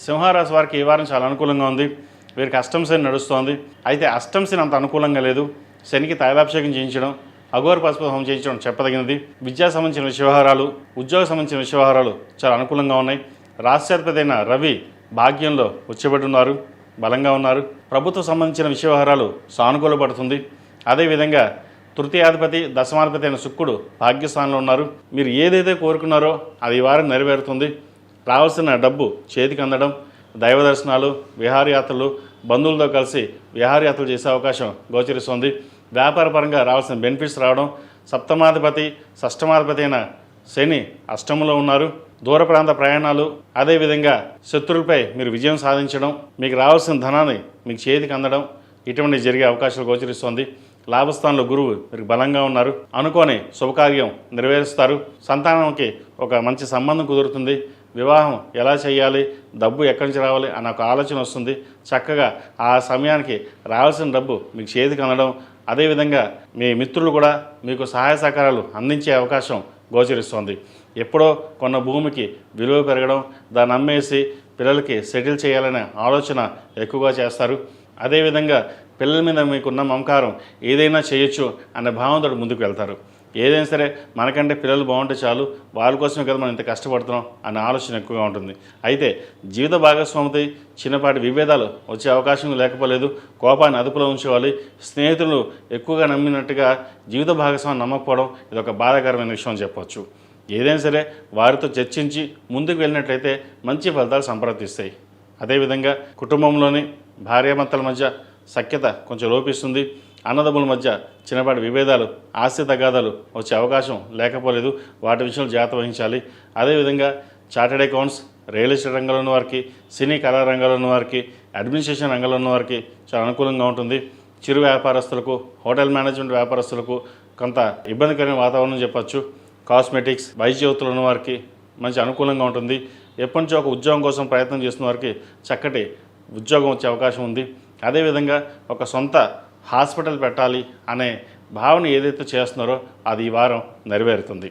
సింహరాశి వారికి ఈ వారం చాలా అనుకూలంగా ఉంది. వీరికి అష్టమ శని నడుస్తోంది. అయితే అష్టమ శని అంత అనుకూలంగా లేదు. శనికి తైలాభిషేకం చేయించడం, అఘోర పసుపు హోమం చేయించడం చెప్పదగినది. విద్యా సంబంధించిన వ్యవహారాలు, ఉద్యోగ సంబంధించిన వ్యవహారాలు చాలా అనుకూలంగా ఉన్నాయి. రాష్ట్రాధిపతి అయిన రవి భాగ్యంలో ఉచ్చబడి ఉన్నారు, బలంగా ఉన్నారు. ప్రభుత్వ సంబంధించిన వ్యవహారాలు సానుకూల పడుతుంది. అదేవిధంగా తృతీయాధిపతి దశమాధిపతి అయిన శుక్రుడు భాగ్యస్థానంలో ఉన్నారు. మీరు ఏదైతే కోరుకున్నారో అది ఈ వారం నెరవేరుతుంది. రావాల్సిన డబ్బు చేతికి అందడం, దైవ దర్శనాలు, విహారయాత్రలు, బంధువులతో కలిసి విహారయాత్రలు చేసే అవకాశం గోచరిస్తుంది. వ్యాపారపరంగా రావాల్సిన బెనిఫిట్స్ రావడం, సప్తమాధిపతి షష్టమాధిపతి అయిన శని అష్టమంలో ఉన్నారు. దూర ప్రాంత ప్రయాణాలు, అదేవిధంగా శత్రువులపై మీరు విజయం సాధించడం, మీకు రావాల్సిన ధనాన్ని మీకు చేతికి అందడం, ఇటువంటి జరిగే అవకాశాలు గోచరిస్తుంది. లాభస్థానంలో గురువు మీరు బలంగా ఉన్నారు. అనుకోని శుభకార్యం నెరవేరుస్తారు. సంతానానికి ఒక మంచి సంబంధం కుదురుతుంది. వివాహం ఎలా చేయాలి, డబ్బు ఎక్కడి నుంచి రావాలి అన్న ఒక ఆలోచన వస్తుంది. చక్కగా ఆ సమయానికి రావాల్సిన డబ్బు మీకు చేతికి అందడం, అదేవిధంగా మీ మిత్రులు కూడా మీకు సహాయ సహకారాలు అందించే అవకాశం గోచరిస్తుంది. ఎప్పుడో కొన్న భూమికి విలువ పెరగడం, దాన్ని అమ్మేసి పిల్లలకి సెటిల్ చేయాలనే ఆలోచన ఎక్కువగా చేస్తారు. అదేవిధంగా పిల్లల మీద మీకున్న మమకారం ఏదైనా చేయొచ్చు అనే భావంతో ముందుకు వెళ్తారు. ఏదైనా సరే మనకంటే పిల్లలు బాగుంటే చాలు, వాళ్ళ కోసమే కదా మనం ఇంత కష్టపడుతున్నాం అనే ఆలోచన ఎక్కువగా ఉంటుంది. అయితే జీవిత భాగస్వామితో చిన్నపాటి విభేదాలు వచ్చే అవకాశం లేకపోలేదు. కోపాన్ని అదుపులో ఉంచుకోవాలి. స్నేహితులు ఎక్కువగా నమ్మినట్టుగా జీవిత భాగస్వామి నమ్మకపోవడం ఇది ఒక బాధాకరమైన విషయం అని చెప్పవచ్చు. ఏదైనా సరే వారితో చర్చించి ముందుకు వెళ్ళినట్లయితే మంచి ఫలితాలు సంప్రాప్తిస్తాయి. అదేవిధంగా కుటుంబంలోని భార్యాభర్తల మధ్య సఖ్యత కొంచెం లోపిస్తుంది. అన్నదమ్ముల మధ్య చిన్నపాటి విభేదాలు, ఆస్తి తగాదాలు వచ్చే అవకాశం లేకపోలేదు. వాటి విషయంలో జాగ్రత్త వహించాలి. అదేవిధంగా చార్టెడ్ అకౌంట్స్, రియల్ ఎస్టేట్ రంగంలో ఉన్న వారికి, సినీ కళా రంగంలో ఉన్న వారికి, అడ్మినిస్ట్రేషన్ రంగంలో ఉన్న వారికి చాలా అనుకూలంగా ఉంటుంది. చిరు వ్యాపారస్తులకు, హోటల్ మేనేజ్మెంట్ వ్యాపారస్తులకు కొంత ఇబ్బందికరమైన వాతావరణం చెప్పచ్చు. కాస్మెటిక్స్, వైద్యోతులు ఉన్న వారికి మంచి అనుకూలంగా ఉంటుంది. ఎప్పటి నుంచో ఒక ఉద్యోగం కోసం ప్రయత్నం చేస్తున్న వారికి చక్కటి ఉద్యోగం వచ్చే అవకాశం ఉంది. అదేవిధంగా ఒక సొంత హాస్పిటల్ పెట్టాలి అనే భావన ఏదైతే చేస్తున్నారో అది ఈ వారం నెరవేరుతుంది.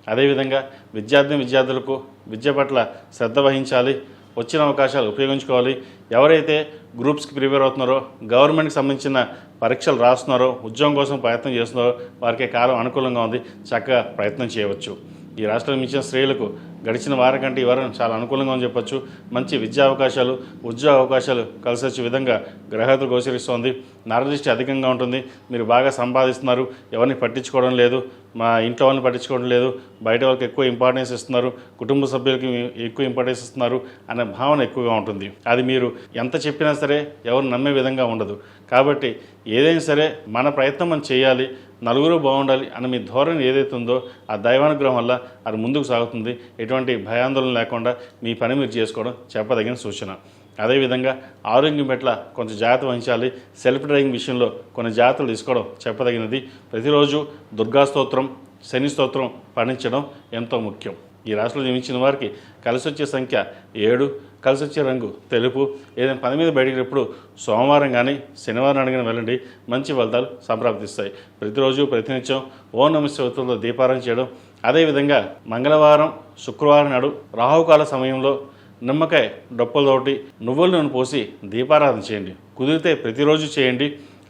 అదేవిధంగా విద్యార్థులకు విద్య పట్ల శ్రద్ధ వహించాలి. వచ్చిన అవకాశాలు ఉపయోగించుకోవాలి. ఎవరైతే గ్రూప్స్కి ప్రిపేర్ అవుతున్నారో, గవర్నమెంట్కి సంబంధించిన పరీక్షలు రాస్తున్నారో, ఉద్యోగం కోసం ప్రయత్నం చేస్తున్నారో వారికి కాలం అనుకూలంగా ఉంది. చక్కగా ప్రయత్నం చేయవచ్చు. ఈ రాష్ట్రంలో ఇచ్చిన స్త్రీలకు గడిచిన వారం కంటే ఈ వారం చాలా అనుకూలంగా అని చెప్పచ్చు. మంచి విద్యా అవకాశాలు, ఉద్యోగ అవకాశాలు కలిసి వచ్చే విధంగా గ్రహతులు గోచరిస్తోంది. నరదృష్టి అధికంగా ఉంటుంది. మీరు బాగా సంపాదిస్తున్నారు, ఎవరిని పట్టించుకోవడం లేదు, మా ఇంట్లో వాళ్ళని పట్టించుకోవడం లేదు, బయట వాళ్ళకి ఎక్కువ ఇంపార్టెన్స్ ఇస్తున్నారు, కుటుంబ సభ్యులకి ఎక్కువ ఇంపార్టెన్స్ ఇస్తున్నారు అనే భావన ఎక్కువగా ఉంటుంది. అది మీరు ఎంత చెప్పినా సరే ఎవరు నమ్మే విధంగా ఉండదు. కాబట్టి ఏదైనా సరే మన ప్రయత్నం మనం చేయాలి, నలుగురు బాగుండాలి అన్న మీ ధోరణి ఏదైతే ఉందో ఆ దైవానుగ్రహం వల్ల అది ముందుకు సాగుతుంది. ఎటువంటి భయాందోళన లేకుండా మీ పని మీరు చేసుకోవడం చెప్పదగిన సూచన. అదేవిధంగా ఆరోగ్యం పట్ల కొంచెం జాగ్రత్త వహించాలి. సెల్ఫ్ డ్రైవింగ్ విషయంలో కొన్ని జాగ్రత్తలు తీసుకోవడం చెప్పదగినది. ప్రతిరోజు దుర్గా స్తోత్రం, శని స్తోత్రం పఠించడం ఎంతో ముఖ్యం. ఈ రాశిలో జన్మించిన వారికి కలిసి వచ్చే సంఖ్య 7, కలిసి వచ్చే రంగు తెలుపు. ఏదైనా పని మీద బయటకు సోమవారం కానీ శనివారం అడిగిన వెళ్ళండి, మంచి ఫలితాలు సంప్రాప్తిస్తాయి. ప్రతిరోజు ప్రతినిత్యం ఓం నమః శివాయతో దీపారాధన చేయడం, అదేవిధంగా మంగళవారం శుక్రవారం నాడు రాహుకాల సమయంలో నిమ్మకాయ డొప్పలతోటి నువ్వుల నూనె పోసి దీపారాధన చేయండి. కుదిరితే ప్రతిరోజు చేయండి,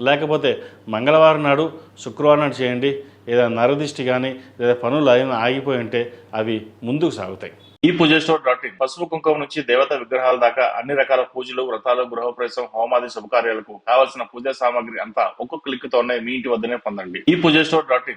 లేకపోతే మంగళవారం నాడు శుక్రవారం నాడు చేయండి. ఏదైనా నరదిష్టి కానీ లేదా పనులు అయినా ఆగిపోయి ఉంటే అవి ముందుకు సాగుతాయి. ఈ పూజస్టోర్.in పసుపు కుంకుమ నుంచి దేవతా విగ్రహాల దాకా అన్ని రకాల పూజలు, వ్రతాలు, గృహప్రవేశం, హోమాది శుభకార్యాలకు కావాల్సిన పూజా సామాగ్రి అంతా ఒక్కొక్క క్లిక్ తోనే మీ ఇంటి వద్దనే పొందండి. ఈ పూజస్టోర్.in